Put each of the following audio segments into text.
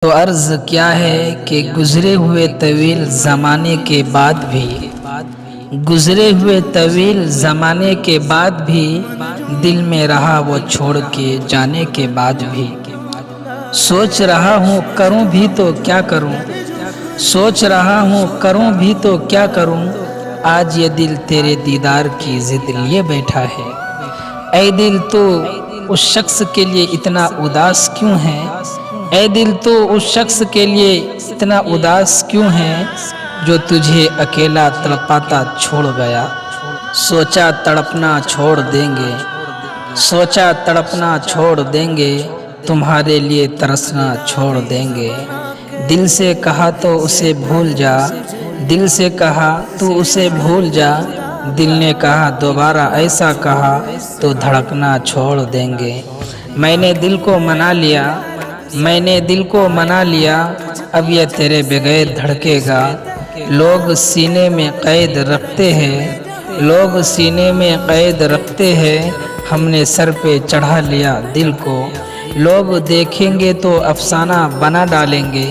तो अर्ज क्या है कि गुजरे हुए तवील ज़माने के बाद भी, गुजरे हुए तवील ज़माने के बाद भी दिल में रहा वो छोड़ के जाने के बाद भी। सोच रहा हूँ करूँ भी तो क्या करूँ, सोच रहा हूँ करूँ भी तो क्या करूँ। आज ये दिल तेरे दीदार की जिद लिए बैठा है। ऐ दिल तो उस शख्स के लिए इतना उदास क्यों है, ऐ दिल तो उस शख्स के लिए इतना उदास क्यों है जो तुझे अकेला तड़पाता छोड़ गया। सोचा तड़पना छोड़ देंगे, सोचा तड़पना छोड़ देंगे, तुम्हारे लिए तरसना छोड़ देंगे। दिल से कहा तो उसे भूल जा, दिल से कहा तो उसे भूल जा। दिल ने कहा दोबारा ऐसा कहा तो धड़कना छोड़ देंगे। मैंने दिल को मना लिया, मैंने दिल को मना लिया, अब यह तेरे बगैर धड़केगा। लोग सीने में कैद रखते हैं, लोग सीने में कैद रखते हैं, हमने सर पे चढ़ा लिया दिल को। लोग देखेंगे तो अफसाना बना डालेंगे,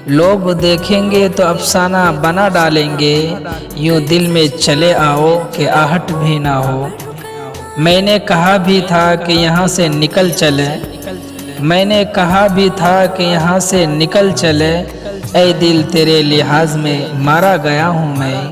लोग देखेंगे तो अफसाना बना डालेंगे। यूं दिल में चले आओ कि आहट भी ना हो। मैंने कहा भी था कि यहाँ से निकल चले, मैंने कहा भी था कि यहाँ से निकल चले। ऐ दिल तेरे लिहाज में मारा गया हूँ मैं।